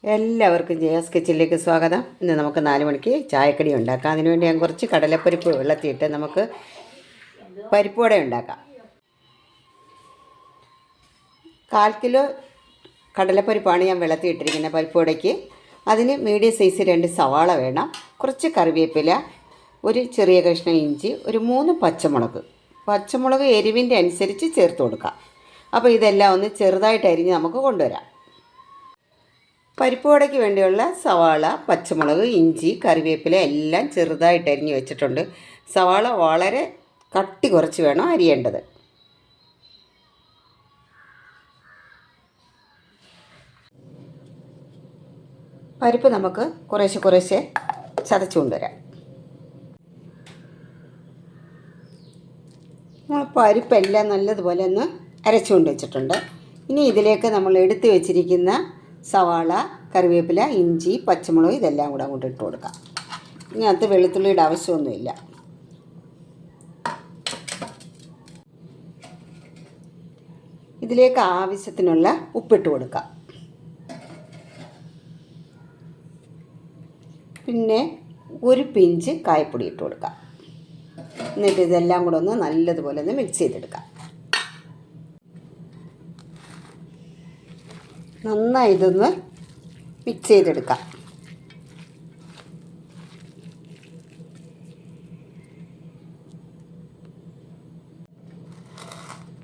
എല്ലാവർക്കും ജയാസ് കിച്ചണിലേക്ക് സ്വാഗതം. ഇന്ന് നമുക്ക് 4 മണിക്ക് ചായക്കടി ഉണ്ടാക്കാം. അതിനുവേണ്ടി ഞാൻ കുറച്ച് കടലപ്പരിപ്പ് വെള്ളത്തിയിട്ട് നമുക്ക് പരിപ്പ് വട ഉണ്ടാക്കാം. 1/4 കിലോ കടലപ്പരിപ്പാണ് ഞാൻ വെള്ളത്തിയിട്ടിരിക്കുന്നത് പരിപ്പ് വടയ്ക്ക്. അതിന് മീഡിയം സൈസ് 2 സവാള വേണം, കുറച്ച് കറിവേപ്പില, ഒരു ചെറിയ കഷ്ണം ഇഞ്ചി, ഒരു 3 പച്ചമുളക് എരിവിൻ്റെ അനുസരിച്ച് ചേർത്ത് കൊടുക്കാം. അപ്പോൾ ഇതെല്ലാം ഒന്ന് ചെറുതായിട്ട് അരിഞ്ഞ് നമുക്ക് കൊണ്ടുവരാം. പരിപ്പ് വടയ്ക്ക് വേണ്ടിയുള്ള സവാള, പച്ചമുളക്, ഇഞ്ചി, കറിവേപ്പില എല്ലാം ചെറുതായിട്ട് അരിഞ്ഞ് വെച്ചിട്ടുണ്ട്. സവാള വളരെ കട്ടി കുറച്ച് വേണം അരിയേണ്ടത്. പരിപ്പ് നമുക്ക് കുറേശ്ശെ ചതച്ചു കൊണ്ടുവരാം. നമ്മൾ പരിപ്പെല്ലാം നല്ലതുപോലെ ഒന്ന് അരച്ചുകൊണ്ട് വെച്ചിട്ടുണ്ട്. ഇനി ഇതിലേക്ക് നമ്മൾ എടുത്തു വെച്ചിരിക്കുന്ന സവാള, കറിവേപ്പില, ഇഞ്ചി, പച്ചമുളക് ഇതെല്ലാം കൂടെ അങ്ങോട്ട് ഇട്ട് കൊടുക്കാം. ഇതിനകത്ത് വെളുത്തുള്ളിയുടെ ആവശ്യമൊന്നുമില്ല. ഇതിലേക്ക് ആവശ്യത്തിനുള്ള ഉപ്പിട്ട് കൊടുക്കാം. പിന്നെ ഒരു പിഞ്ച് കായപ്പൊടി ഇട്ട് കൊടുക്കാം. എന്നിട്ട് ഇതെല്ലാം കൂടെ ഒന്ന് നല്ലതുപോലെ ഒന്ന് മിക്സ് ചെയ്തെടുക്കാം. നന്നായി ഇതൊന്ന് മിക്സ് ചെയ്തെടുക്കാം.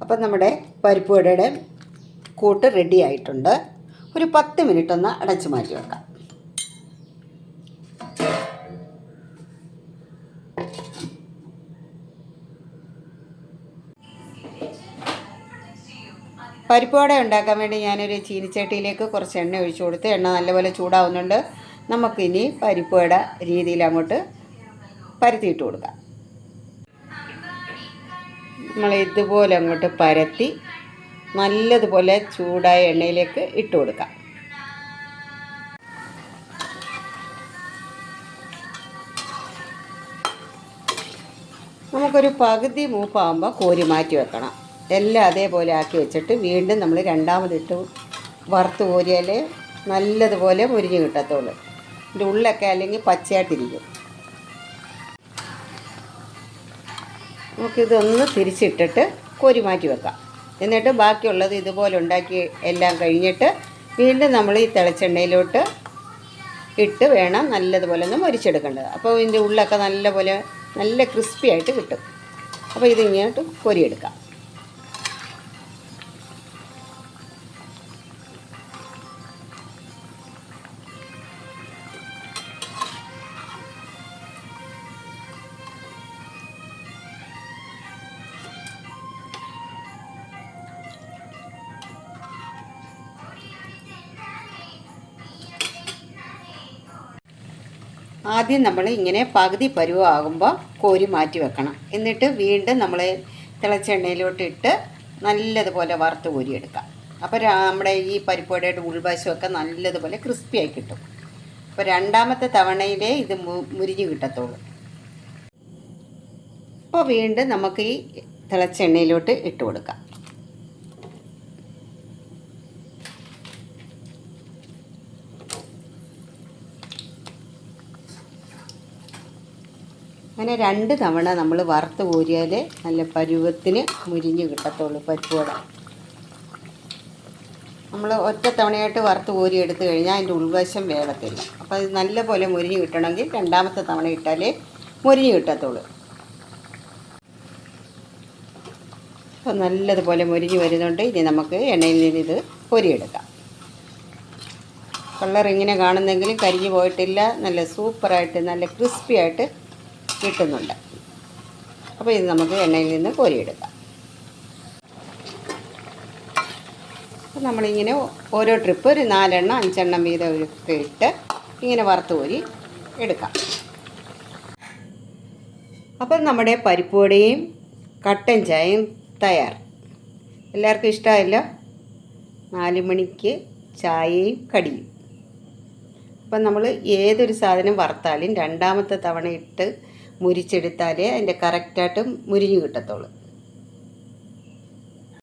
അപ്പം നമ്മുടെ പരിപ്പ് വടയുടെ കൂട്ട് റെഡി ആയിട്ടുണ്ട്. ഒരു 10 മിനിറ്റ് ഒന്ന് അടച്ചു മാറ്റി വെക്കാം. പരിപ്പ് വട ഉണ്ടാക്കാൻ വേണ്ടി ഞാനൊരു ചീനിച്ചട്ടിയിലേക്ക് കുറച്ച് എണ്ണ ഒഴിച്ചു കൊടുത്ത് എണ്ണ നല്ലപോലെ ചൂടാവുന്നുണ്ട്. നമുക്കിനി പരിപ്പ് വട രീതിയിൽ അങ്ങോട്ട് പരത്തിയിട്ട് കൊടുക്കാം. നമ്മൾ ഇതുപോലെ അങ്ങോട്ട് പരത്തി നല്ലതുപോലെ ചൂടായ എണ്ണയിലേക്ക് ഇട്ട് കൊടുക്കാം. നമുക്കൊരു പകുതി മൂപ്പാകുമ്പോൾ കോരി മാറ്റി വെക്കണം. എല്ലാം അതേപോലെ ആക്കി വെച്ചിട്ട് വീണ്ടും നമ്മൾ രണ്ടാമതിട്ട് വറുത്ത് കോരിയാലേ നല്ലതുപോലെ മുരിഞ്ഞ് കിട്ടത്തുള്ളൂ. ഇതിൻ്റെ ഉള്ളൊക്കെ അല്ലെങ്കിൽ പച്ചയായിട്ടിരിക്കും. നമുക്കിതൊന്ന് തിരിച്ചിട്ടിട്ട് കോരി മാറ്റി വെക്കാം. എന്നിട്ട് ബാക്കിയുള്ളത് ഇതുപോലെ ഉണ്ടാക്കി എല്ലാം കഴിഞ്ഞിട്ട് വീണ്ടും നമ്മൾ ഈ തിളച്ചെണ്ണയിലോട്ട് ഇട്ട് വേണം നല്ലതുപോലെ ഒന്ന് മുരിച്ചെടുക്കേണ്ടത്. അപ്പോൾ ഇതിൻ്റെ ഉള്ളൊക്കെ നല്ലപോലെ നല്ല ക്രിസ്പി ആയിട്ട് കിട്ടും. അപ്പോൾ ഇതിങ്ങോട്ട് കോരിയെടുക്കാം. ആദ്യം നമ്മൾ ഇങ്ങനെ പകുതി പരുവാകുമ്പോൾ കോരി മാറ്റി വെക്കണം. എന്നിട്ട് വീണ്ടും നമ്മൾ തിളച്ച എണ്ണയിലോട്ട് ഇട്ട് നല്ലതുപോലെ വറുത്ത് കോരിയെടുക്കാം. അപ്പോൾ നമ്മുടെ ഈ പരിപ്പ് വടയുടെ ഉൾവശമൊക്കെ നല്ലതുപോലെ ക്രിസ്പിയായി കിട്ടും. അപ്പോൾ രണ്ടാമത്തെ തവണയിലേ ഇത് മുരിഞ്ഞ് കിട്ടത്തുള്ളൂ. അപ്പോൾ വീണ്ടും നമുക്ക് ഈ തിളച്ച എണ്ണയിലോട്ട് ഇട്ട് കൊടുക്കാം. അങ്ങനെ 2 തവണ നമ്മൾ വറുത്ത് കോരിയാൽ നല്ല പരുവത്തിന് മുരിഞ്ഞ് കിട്ടത്തുള്ളൂ പരിപ്പ് വട. നമ്മൾ ഒറ്റ തവണയായിട്ട് വറുത്ത് കോരി എടുത്തു കഴിഞ്ഞാൽ അതിൻ്റെ ഉൾവശം വേഗത്തില്ല. അപ്പോൾ അത് നല്ലപോലെ മുരിഞ്ഞ് കിട്ടണമെങ്കിൽ രണ്ടാമത്തെ തവണ ഇട്ടാലേ മുരിഞ്ഞ് കിട്ടത്തുള്ളൂ. അപ്പോൾ നല്ലതുപോലെ മുരിഞ്ഞ് വരുന്നുണ്ട്. ഇനി നമുക്ക് എണ്ണയിൽ നിന്ന് ഇത് പൊരിയെടുക്കാം. കളർ ഇങ്ങനെ കാണുന്നെങ്കിലും കരിഞ്ഞു പോയിട്ടില്ല. നല്ല സൂപ്പറായിട്ട് നല്ല ക്രിസ്പി ആയിട്ട് കിട്ടുന്നുണ്ട്. അപ്പോൾ ഇത് നമുക്ക് എണ്ണയിൽ നിന്ന് കോരിയെടുക്കാം. അപ്പോൾ നമ്മളിങ്ങനെ ഓരോ ട്രിപ്പ് ഒരു 4 എണ്ണം 5 എണ്ണം വീതം ഒക്കെ ഇട്ട് ഇങ്ങനെ വറുത്ത് കോരി എടുക്കാം. അപ്പം നമ്മുടെ പരിപ്പ് വടയും കട്ടൻ ചായയും തയ്യാർ. എല്ലാവർക്കും ഇഷ്ടമായല്ലോ. 4 മണിക്ക് ചായയും കടിയും. അപ്പം നമ്മൾ ഏതൊരു സാധനം വറുത്താലും രണ്ടാമത്തെ തവണ ഇട്ട് മുരിച്ചെടുത്താലേ അതിൻ്റെ കറക്റ്റായിട്ട് മുരിഞ്ഞ് കിട്ടത്തുള്ളൂ.